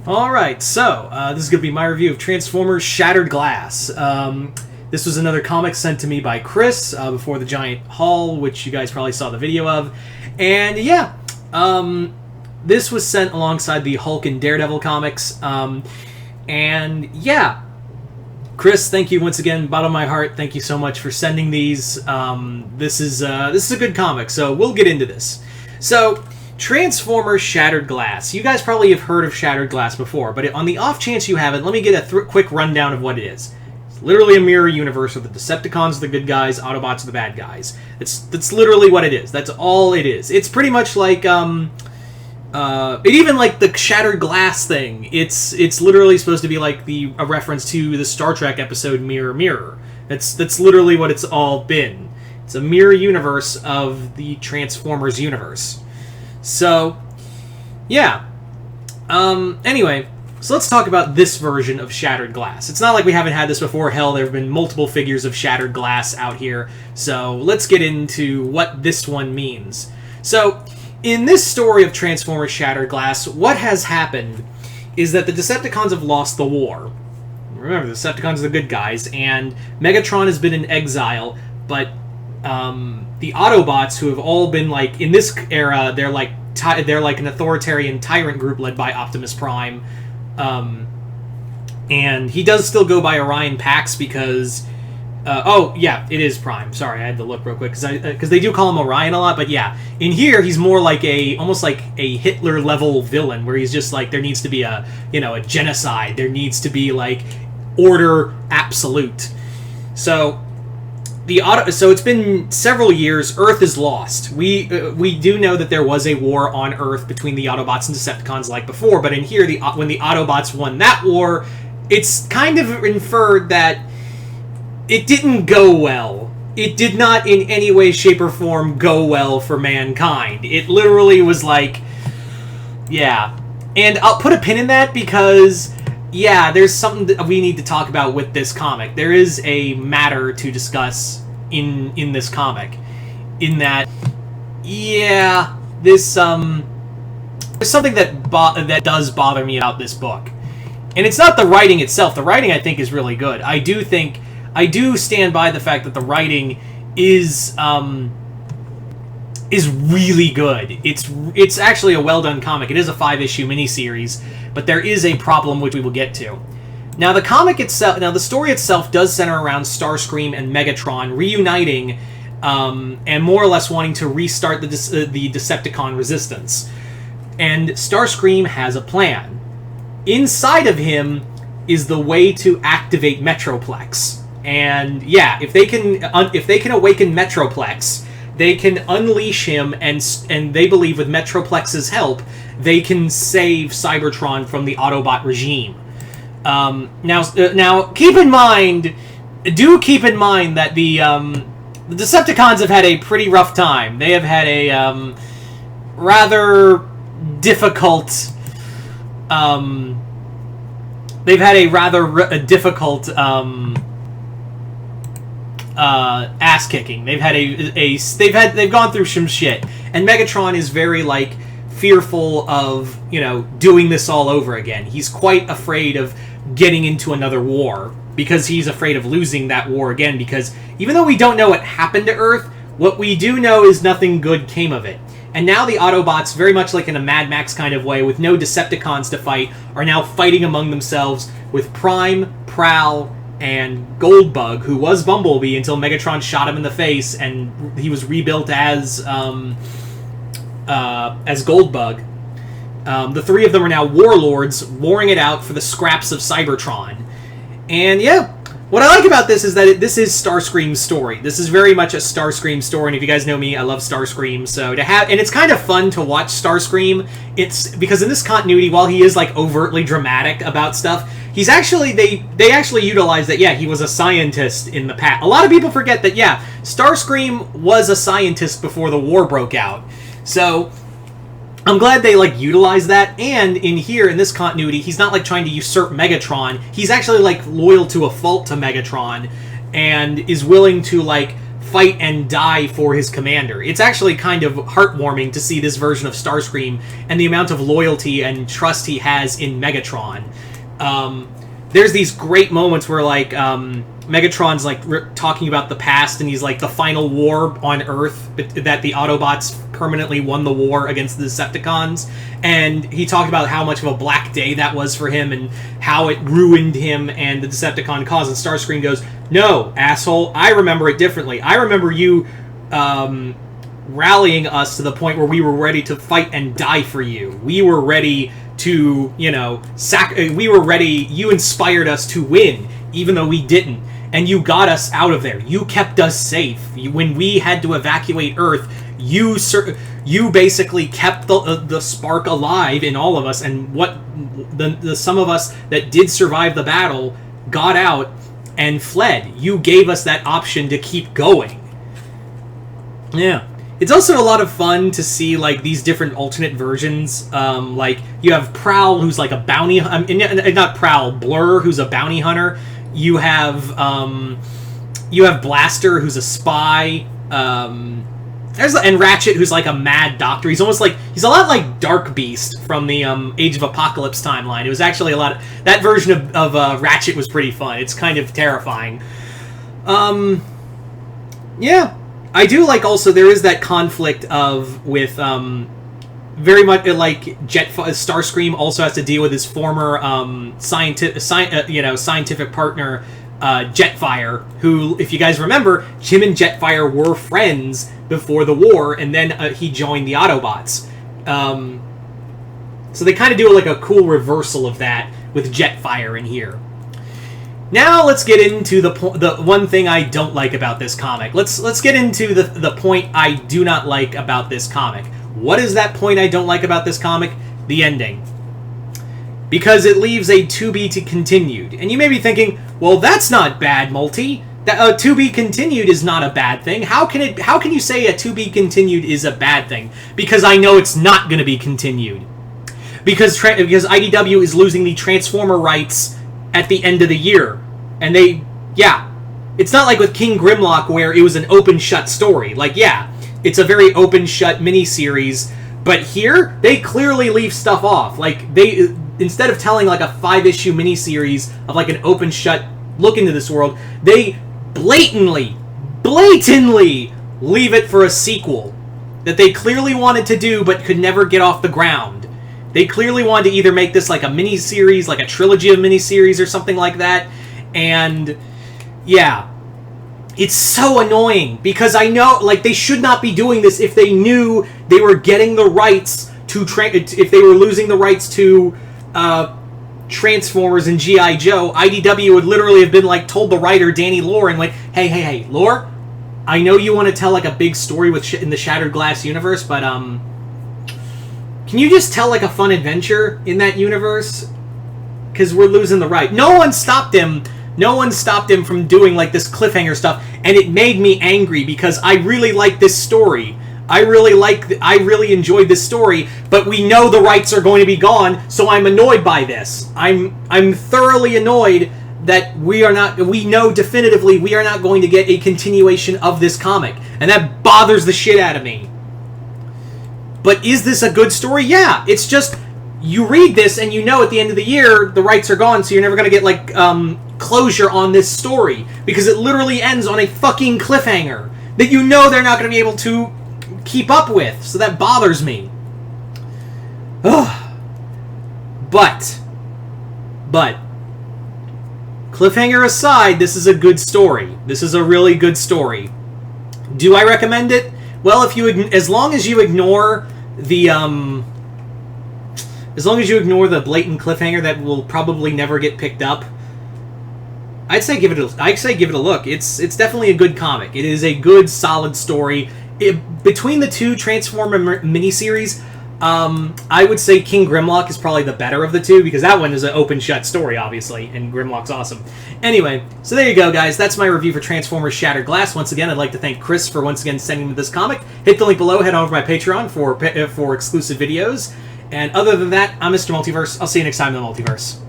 Alright, so this is going to be my review of Transformers Shattered Glass. This was another comic sent to me by Chris before the Giant Haul, which you guys probably saw the video of. And yeah, this was sent alongside the Hulk and Daredevil comics. And yeah, Chris, thank you once again, bottom of my heart. Thank you so much for sending these. This is a good comic, so we'll get into this. So, Transformers Shattered Glass. You guys probably have heard of Shattered Glass before, but on the off chance you haven't, let me get a quick rundown of what it is. It's literally a mirror universe where the Decepticons are the good guys, Autobots are the bad guys. That's literally what it is. That's all it is. It's pretty much like it even like the Shattered Glass thing. It's literally supposed to be like a reference to the Star Trek episode Mirror Mirror. That's literally what it's all been. It's a mirror universe of the Transformers universe. So, yeah. Anyway, so let's talk about this version of Shattered Glass. It's not like we haven't had this before. Hell, there have been multiple figures of Shattered Glass out here. So, let's get into what this one means. So, in this story of Transformers Shattered Glass, what has happened is that the Decepticons have lost the war. Remember, the Decepticons are the good guys, and Megatron has been in exile, but the Autobots, who have all been like in this era, they're like an authoritarian tyrant group led by Optimus Prime, and he does still go by Orion Pax because oh yeah, it is Prime. Sorry, I had to look real quick because they do call him Orion a lot, but yeah, in here he's more like almost like a Hitler level villain where he's just like there needs to be a genocide, there needs to be like order absolute. So it's been several years. Earth is lost. We do know that there was a war on Earth between the Autobots and Decepticons like before, but in here, when the Autobots won that war, it's kind of inferred that it didn't go well. It did not in any way, shape, or form go well for mankind. It literally was like, yeah. And I'll put a pin in that because, yeah, there's something that we need to talk about with this comic. There is a matter to discuss in this comic. In that, yeah, there's something that does bother me about this book. And it's not the writing itself. The writing, I think, is really good. I do stand by the fact that the writing is really good. It's actually a well-done comic. It is a 5-issue miniseries, but there is a problem which we will get to. Now the story itself does center around Starscream and Megatron reuniting and more or less wanting to restart the Decepticon resistance. And Starscream has a plan. Inside of him is the way to activate Metroplex. And yeah, if they can awaken Metroplex, they can unleash him, and they believe with Metroplex's help, they can save Cybertron from the Autobot regime. Now keep in mind that the Decepticons have had a pretty rough time. They have had a rather difficult ass kicking. They've gone through some shit, and Megatron is very like fearful of doing this all over again. He's quite afraid of getting into another war because he's afraid of losing that war again, because even though we don't know what happened to Earth, what we do know is nothing good came of it. And now the Autobots, very much like in a Mad Max kind of way, with no Decepticons to fight, are now fighting among themselves with Prime, Prowl, and Goldbug, who was Bumblebee until Megatron shot him in the face and he was rebuilt as Goldbug. The three of them are now warlords, warring it out for the scraps of Cybertron. And yeah, what I like about this is that this is Starscream's story. This is very much a Starscream story, and if you guys know me, I love Starscream. So and it's kind of fun to watch Starscream. It's because in this continuity, while he is like overtly dramatic about stuff, he's actually they actually utilize that. Yeah, he was a scientist in the past. A lot of people forget that. Yeah, Starscream was a scientist before the war broke out. So I'm glad they utilize that. And in here, in this continuity, he's not trying to usurp Megatron. He's actually loyal to a fault to Megatron, and is willing to fight and die for his commander. It's actually kind of heartwarming to see this version of Starscream and the amount of loyalty and trust he has in Megatron. There's these great moments where, like, Megatron's, like, talking about the past, and he's like, the final war on Earth, that the Autobots permanently won the war against the Decepticons, and he talked about how much of a black day that was for him, and how it ruined him and the Decepticon cause, and Starscream goes, "No, asshole, I remember it differently. I remember you, rallying us to the point where we were ready to fight and die for you. We were ready to, you know, we were ready, you inspired us to win, even though we didn't. And you got us out of there. You kept us safe. When we had to evacuate Earth, you basically kept the spark alive in all of us, and what the some of us that did survive the battle got out and fled. You gave us that option to keep going." Yeah. It's also a lot of fun to see, like, these different alternate versions. Like, you have Prowl, who's like a bounty... not Prowl, Blur, who's a bounty hunter. You have Blaster, who's a spy. And Ratchet, who's like a mad doctor. He's almost like... He's a lot like Dark Beast from the Age of Apocalypse timeline. It was actually a lot of... That version of Ratchet was pretty fun. It's kind of terrifying. Yeah. I do like also there is that conflict with very much like Starscream also has to deal with his former scientific partner Jetfire, who, if you guys remember, him and Jetfire were friends before the war, and then he joined the Autobots. So they kind of do like a cool reversal of that with Jetfire in here. Now let's get into the one thing I don't like about this comic. Let's get into the point I do not like about this comic. What is that point I don't like about this comic? The ending. Because it leaves a to be continued. And you may be thinking, well, that's not bad, Multi. That to be continued is not a bad thing. How can you say a to be continued is a bad thing? Because I know it's not going to be continued. Because IDW is losing the Transformer rights at the end of the year. And it's not like with King Grimlock where it was an open-shut story. Like, yeah, it's a very open-shut miniseries, but here, they clearly leave stuff off. Like, instead of telling like a 5-issue miniseries of like an open-shut look into this world, they blatantly leave it for a sequel that they clearly wanted to do but could never get off the ground. They clearly wanted to either make this like a miniseries, like a trilogy of miniseries or something like that. And yeah, it's so annoying because I know, like, they should not be doing this if they knew they were getting the rights to if they were losing the rights to Transformers and G.I. Joe. IDW would literally have been like, told the writer Danny Lore and like, hey, Lore, I know you want to tell like a big story in the Shattered Glass universe, but can you just tell like a fun adventure in that universe? Because we're losing the right. No one stopped him from doing like this cliffhanger stuff, and it made me angry because I really like this story. I really enjoyed this story, but we know the rights are going to be gone, so I'm annoyed by this. I'm thoroughly annoyed that we know definitively we are not going to get a continuation of this comic, and that bothers the shit out of me. But is this a good story? Yeah, it's just, you read this and you know at the end of the year the rights are gone, so you're never going to get like closure on this story because it literally ends on a fucking cliffhanger that you know they're not going to be able to keep up with, so that bothers me. Ugh. But cliffhanger aside, this is a good story. This is a really good story. Do I recommend it? Well, as long as you ignore the blatant cliffhanger that will probably never get picked up, I'd say give it a look. It's definitely a good comic. It is a good, solid story. Between the two Transformer miniseries, I would say King Grimlock is probably the better of the two, because that one is an open-shut story, obviously, and Grimlock's awesome. Anyway, so there you go, guys. That's my review for Transformers Shattered Glass. Once again, I'd like to thank Chris for once again sending me this comic. Hit the link below, head on over to my Patreon for exclusive videos. And other than that, I'm Mr. Multiverse. I'll see you next time in the Multiverse.